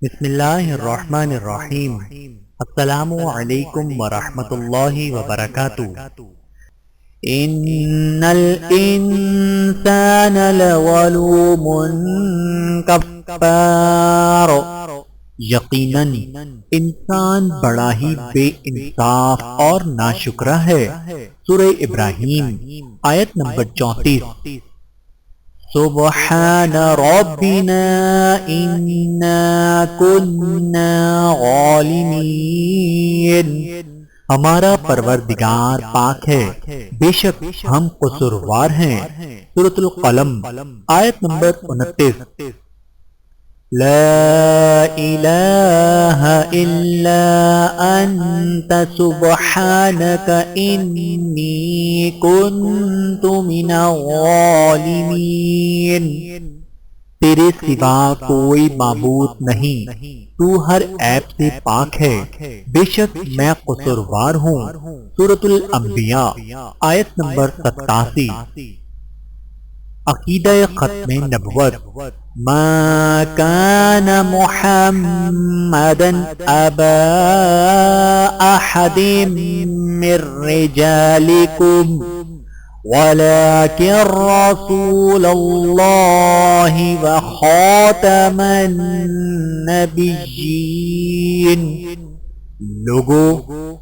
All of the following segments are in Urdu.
بسم اللہ الرحمن الرحیم۔ السلام علیکم ورحمۃ اللہ وبرکاتہ۔ ان الانسان لظلوم کفار، یقیناً انسان بڑا ہی بے انصاف اور ناشکرہ ہے۔ سورہ ابراہیم آیت نمبر 34۔ سبحان ربنا انا كنا ظالمین، ہمارا پروردگار پاک ہے، بے شک ہم قصوروار ہیں۔ سورۃ القلم آیت نمبر 29۔ لا الہ الا انت سبحانک انی کنت من الظالمین، تیرے سوا کوئی معبود نہیں، تو ہر عیب سے پاک ہے، بے شک میں قصوروار ہوں۔ سورۃ الانبیاء آیت نمبر 87۔ عقیدہ ختم نبوت۔ ما كان محمدا ابا احد من رجالكم ولكن رسول الله وخاتم النبيين، لوگو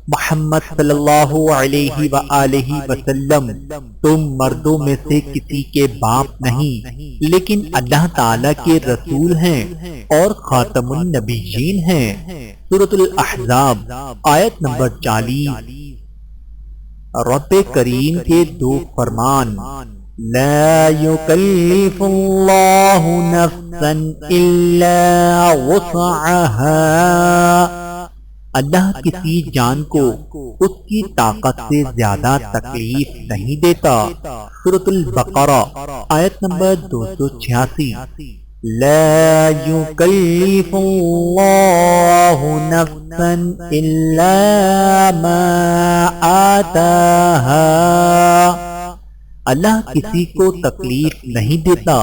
محمد صلی اللہ علیہ وآلہ وسلم تم مردوں میں سے کسی کے باپ نہیں، لیکن اللہ تعالیٰ کے رسول ہیں اور خاتم النبیین ہیں۔ سورۃ الاحزاب آیت نمبر 40۔ رب کریم کے دو فرمان، لا يكلف اللہ نفسا الا وسعها، اللہ کسی جان کو اس کی طاقت سے زیادہ تکلیف نہیں دیتا۔ سورۃ البقرہ آیت نمبر 286۔ لا يكلف اللہ نفسا الا ما آتاها، اللہ کسی کو تکلیف نہیں دیتا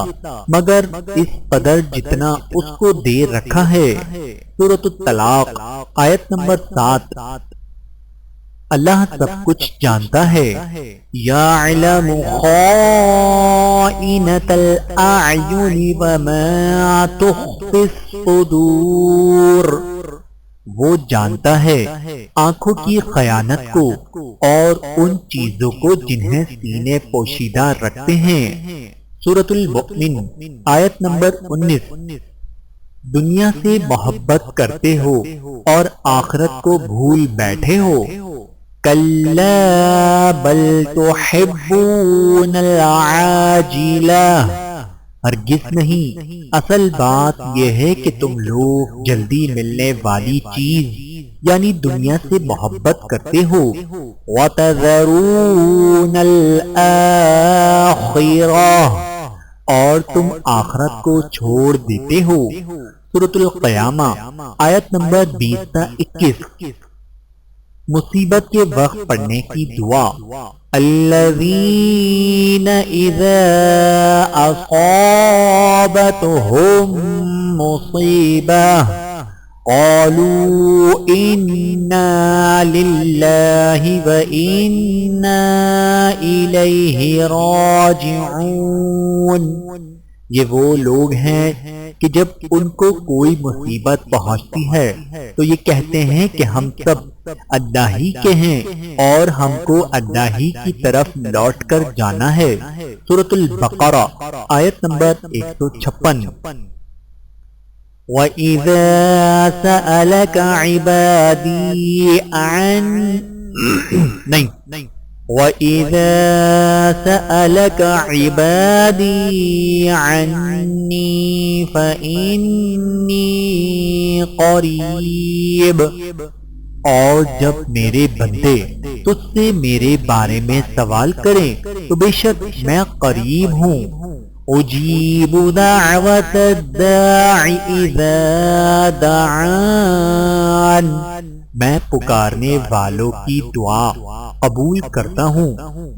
مگر اس قدر جتنا اس کو دے رکھا ہے۔ سورۃ الطلاق آیت نمبر 7۔ اللہ سب کچھ جانتا ہے۔ یعلم خائنۃ الاعین وما تخفی الصدور، وہ جانتا ہے آنکھوں کی خیانت کو اور ان چیزوں کو جنہیں سینے پوشیدہ رکھتے ہیں۔ سورۃ المؤمن آیت نمبر 19۔ دنیا سے محبت کرتے ہو اور آخرت کو بھول بیٹھے ہو۔ کلا بل تحبون العاجلہ، ہرگز نہیں، اصل بات یہ ہے کہ تم لوگ جلدی ملنے والی چیز یعنی دنیا سے محبت کرتے ہو۔ وَتَذَرُونَ الْآخِرَةَ، اور تم آخرت کو چھوڑ دیتے ہو۔ سورۃ القیامہ آیت نمبر 20 تا 21۔ مصیبت کے وقت پڑھنے کی دعا، الذین اذا اصابتهم مصیبہ قالوا انا للہ وانا الیہ راجعون، یہ وہ لوگ ہیں کہ جب ان کو کوئی مصیبت پہنچتی ہے تو یہ کہتے ہیں کہ ہم سب اللہ ہی کے ہیں اور ہم کو اللہ ہی کی طرف لوٹ کر جانا ہے۔ سورۃ البقرہ آیت نمبر 156۔ وَإِذَا سَأَلَكَ عِبَادِي وَإِذَا سَأَلَكَ عِبَادِي عَنِّي فَإِنِّي قَرِيبٌ، اور جب میرے بندے تجھ سے میرے بارے میں سوال کریں تو بے شک میں قریب ہوں۔ اجیب دعوت الداع اذا دعان، میں پکارنے والوں کی دعا قبول کرتا ہوں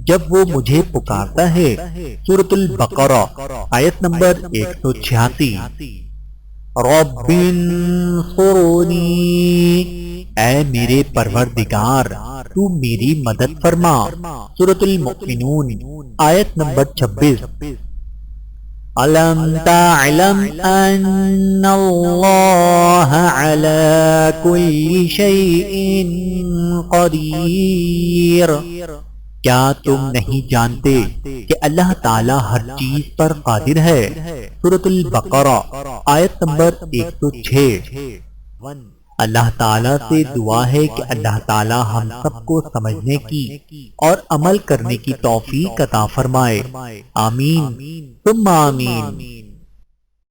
جب وہ مجھے پکارتا ہے۔ سورۃ البقرہ آیت نمبر 186۔ رب انصرنی، اے میرے پروردگار تو میری مدد فرما۔ سورۃ المؤمنون آیت نمبر 26۔ أَلَمْ تَعْلَمْ أَنَّ اللَّهَ عَلَى كُلِّ شَيْءٍ قَدِيرٌ، کیا تم نہیں جانتے کہ اللہ تعالی ہر چیز پر قادر ہے؟ سورۃ البقرہ آیت نمبر 106۔ اللہ تعالیٰ سے دعا ہے کہ اللہ تعالیٰ ہم سب کو سمجھنے کی اور عمل کرنے کی توفیق عطا فرمائے۔ آمین ثم آمین۔